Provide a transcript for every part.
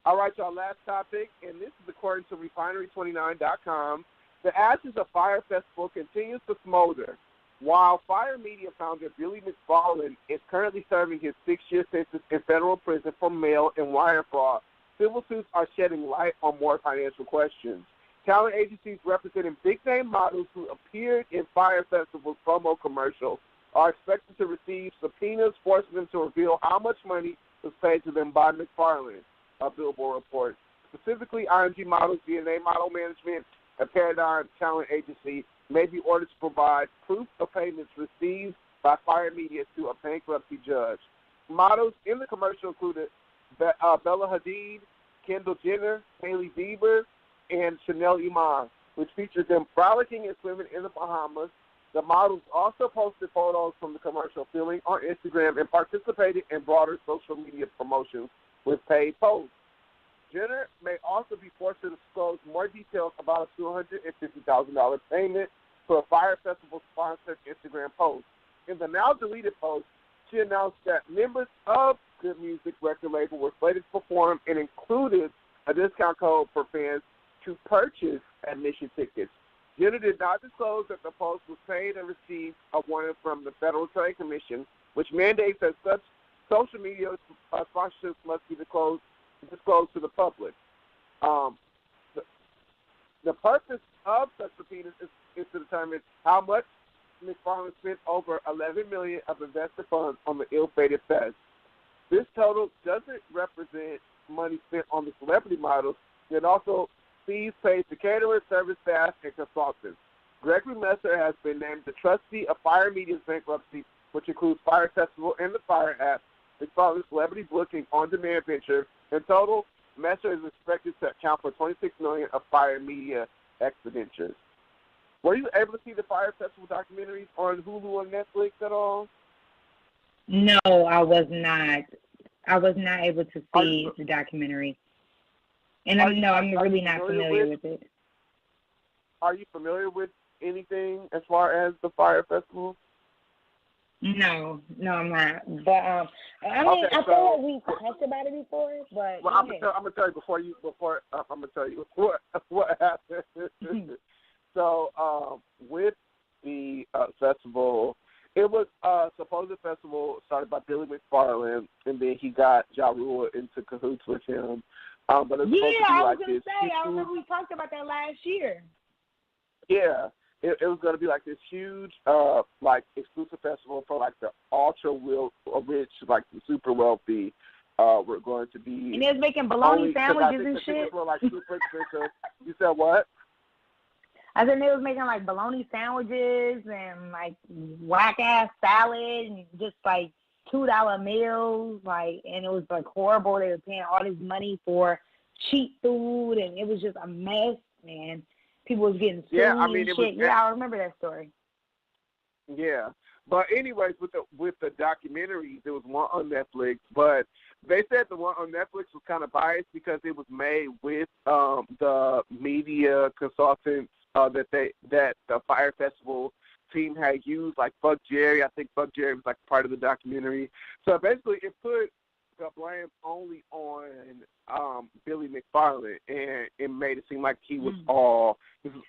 All right, y'all, last topic, and this is according to Refinery29.com. The ashes of Fyre Festival continues to smolder. While Fyre Media founder Billy McFarland is currently serving his 6-year sentence in federal prison for mail and wire fraud, civil suits are shedding light on more financial questions. Talent agencies representing big-name models who appeared in Fyre Festival's promo commercial are expected to receive subpoenas forcing them to reveal how much money was paid to them by McFarland, a Billboard report. Specifically, IMG Models, DNA Model Management, a Paradigm Talent Agency, may be ordered to provide proof of payments received by Fyre Media to a bankruptcy judge. Models in the commercial included Bella Hadid, Kendall Jenner, Hailey Bieber, and Chanel Iman, which featured them frolicking and swimming in the Bahamas. The models also posted photos from the commercial filming on Instagram and participated in broader social media promotions with paid posts. Jenner may also be forced to disclose more details about a $250,000 payment for a Fyre Festival-sponsored Instagram post. In the now-deleted post, she announced that members of Good Music record label were slated to perform and included a discount code for fans to purchase admission tickets. Jenner did not disclose that the post was paid and received a warning from the Federal Trade Commission, which mandates that such social media sponsorships must be disclosed to the public. The purpose of such subpoenas is to determine how much McFarland spent over $11 million of investor funds on the ill-fated fest. This total doesn't represent money spent on the celebrity models. It also fees paid to caterers, service staff, and consultants. Gregory Messer has been named the trustee of Fyre Media's bankruptcy, which includes Fyre Festival and the Fyre app, McFarland's celebrity booking on-demand venture. In total, Messer is expected to account for $26 million of Fyre Media expenditures. Were you able to see the Fyre Festival documentaries on Hulu or Netflix at all? No, I was not. I was not able to see the documentary. And I'm really not familiar with it. Are you familiar with anything as far as the Fyre Festival? No, I'm not. But I feel like we talked about it before. But well, I'm gonna tell you I'm gonna tell you what happened. So with the festival, it was a supposed festival started by Billy McFarland, and then he got Ja Rule into cahoots with him. But it was supposed to be like this. I remember we talked about that last year. Yeah. It was going to be like this huge, exclusive festival for like the ultra rich, like the super wealthy. We're going to be. And they was making bologna sandwiches and shit. Were, like, super expensive. You said what? I said they was making like bologna sandwiches and like whack ass salad and just like $2 meals, and it was like horrible. They were paying all this money for cheap food, and it was just a mess, man. People was getting sued and shit. I remember that story. Yeah, but anyways, with the documentaries, there was one on Netflix, but they said the one on Netflix was kind of biased because it was made with the media consultants that the Fyre Festival team had used, like Fuck Jerry. I think Fuck Jerry was like part of the documentary. So basically, it put the blame only on Billy McFarland, and it made it seem like this was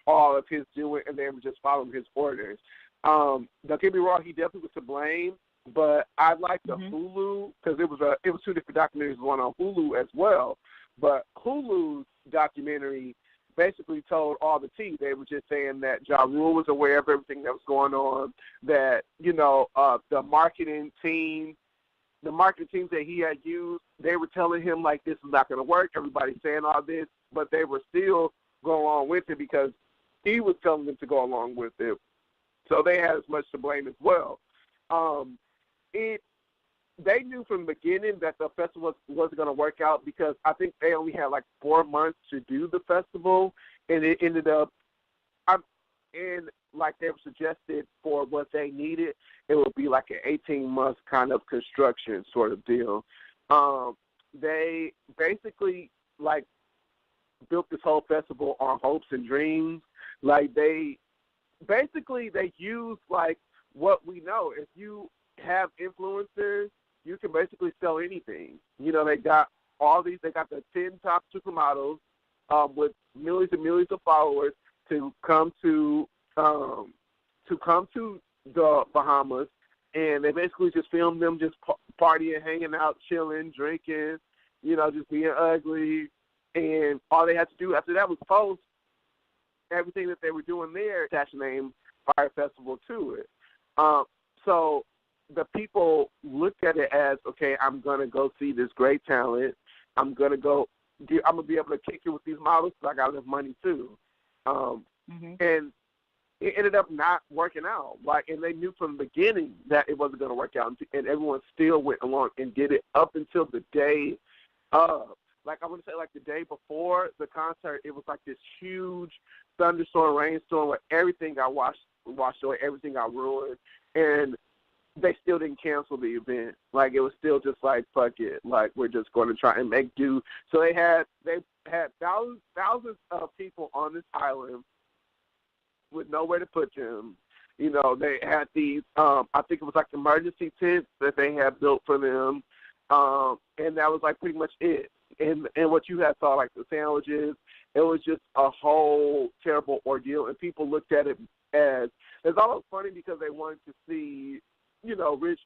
all of his doing, and they were just following his orders. Don't get me wrong, he definitely was to blame, but I like the Hulu because it was two different documentaries, one on Hulu as well. But Hulu's documentary basically told all the tea. They were just saying that Ja Rule was aware of everything that was going on, that the marketing teams that he had used, they were telling him, like, this is not going to work. Everybody's saying all this, but they were still going along with it because he was telling them to go along with it. So they had as much to blame as well. They knew from the beginning that the festival wasn't going to work out because I think they only had like 4 months to do the festival, and it ended up, like they were suggested for what they needed, it would be like an 18-month kind of construction sort of deal. They basically like built this whole festival on hopes and dreams. Like they used like what we know. If you have influencers, you can basically sell anything. You know, they got the 10 top supermodels with millions and millions of followers to come to the Bahamas, and they basically just film them just partying, hanging out, chilling, drinking, you know, just being ugly, and all they had to do after that was post everything that they were doing there, attach the name Fyre Festival to it. So the people looked at it as, okay, I'm going to go see this great talent. I'm going to be able to kick it with these models because I got enough money too. And it ended up not working out. And they knew from the beginning that it wasn't going to work out, and everyone still went along and did it up until the day of. I want to say, the day before the concert, it was this huge thunderstorm, rainstorm, where everything got washed away, everything got ruined, and they still didn't cancel the event. It was still just fuck it. We're just going to try and make do. So they had thousands of people on this island with nowhere to put them. You know, they had these, I think it was emergency tents that they had built for them, and that was pretty much it. And what you had saw, the sandwiches, it was just a whole terrible ordeal, and people looked at it as, it's almost funny because they wanted to see, you know, rich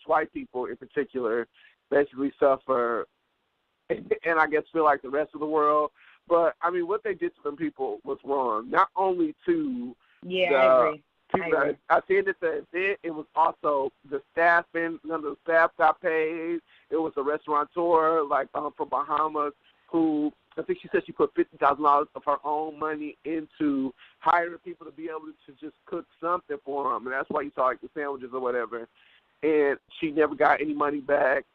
white people in particular, basically suffer, and I guess feel like the rest of the world. But, I mean, what they did to them people was wrong. Not only to I agree. people that attended the event, it was also the staffing. None of the staff got paid. It was a restaurateur, from Bahamas, who I think she said she put $50,000 of her own money into hiring people to be able to just cook something for them. And that's why you saw, the sandwiches or whatever. And she never got any money back.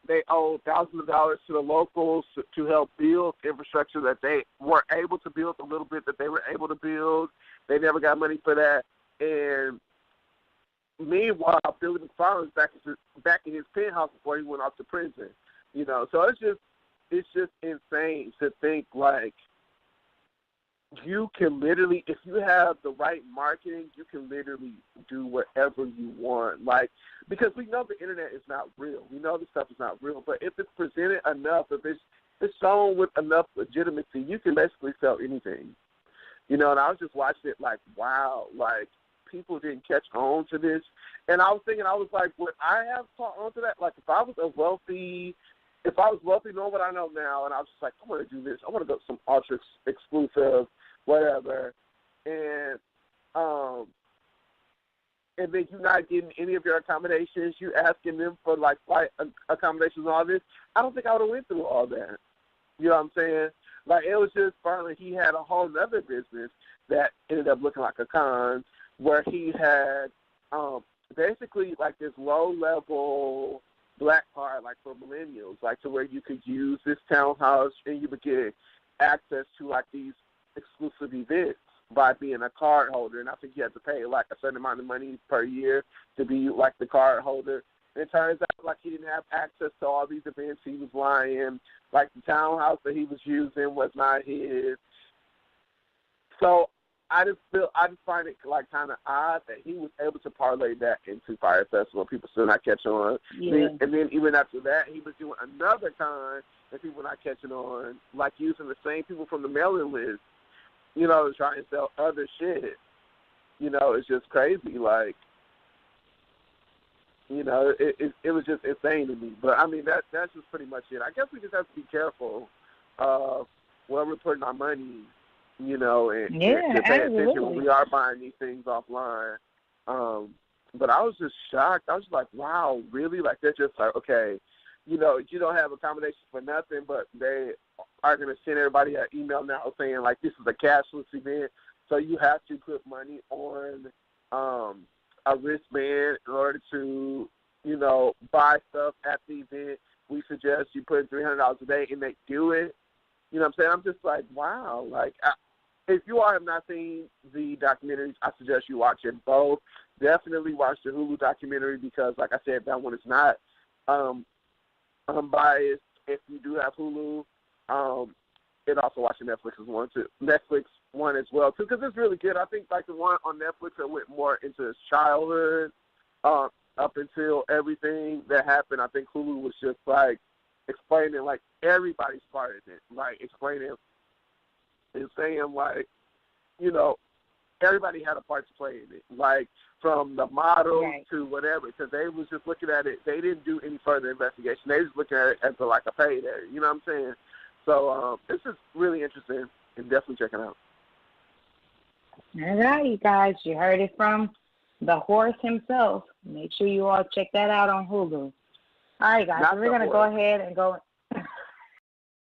They owed thousands of dollars to the locals to help build infrastructure that they were able to build, a little bit that they were able to build. They never got money for that. And meanwhile, Billy McFarland's back in his penthouse before he went off to prison. You know, so it's just insane to think you can literally, if you have the right marketing, you can literally do whatever you want. Because we know the internet is not real. We know this stuff is not real. But if it's presented enough, if it's shown with enough legitimacy, you can basically sell anything. You know, and I was just watching it wow, people didn't catch on to this. And I was thinking, would I have caught on to that? If I was wealthy, knowing what I know now, and I was just I want to do this. I want to go to some ultra exclusive, whatever. And then you're not getting any of your accommodations. You asking them for flight accommodations and all this. I don't think I would have went through all that. You know what I'm saying? It was just finally he had a whole other business that ended up looking like a con, where he had basically this low-level black card, for millennials, to where you could use this townhouse and you would get access to these exclusive events by being a card holder. And I think you had to pay a certain amount of money per year to be the card holder. And it turns out he didn't have access to all these events. He was lying. The townhouse that he was using was not his. So I just find it kind of odd that he was able to parlay that into Fyre Festival. People still not catching on. Yeah. And then even after that, he was doing another con that people not catching on, using the same people from the mailing list, you know, to try and sell other shit. You know, it's just crazy. You know, it was just insane to me. But I mean, that's just pretty much it. I guess we just have to be careful of where we're putting our money. You know, and to pay attention when we are buying these things offline. But I was just shocked. I was just wow, really? They're just okay, you know, you don't have accommodations for nothing, but they are going to send everybody an email now saying, this is a cashless event, so you have to put money on a wristband in order to, you know, buy stuff at the event. We suggest you put $300 a day, and they do it. You know what I'm saying? I'm just wow. If you all have not seen the documentaries, I suggest you watch it both. Definitely watch the Hulu documentary because, like I said, that one is not unbiased. If you do have Hulu, and also watch the Netflix one as well, too, because it's really good. I think, the one on Netflix that went more into his childhood, up until everything that happened, I think Hulu was just like explaining like everybody's part in it, like explaining and saying like, you know, everybody had a part to play in it, like from the models to whatever, because they was just looking at it. They didn't do any further investigation. They was looking at it as like a payday. You know what I'm saying? So this is really interesting and definitely check it out. All right, you guys, you heard it from the horse himself. Make sure you all check that out on Hulu. All right, guys, so we're going to go ahead and go.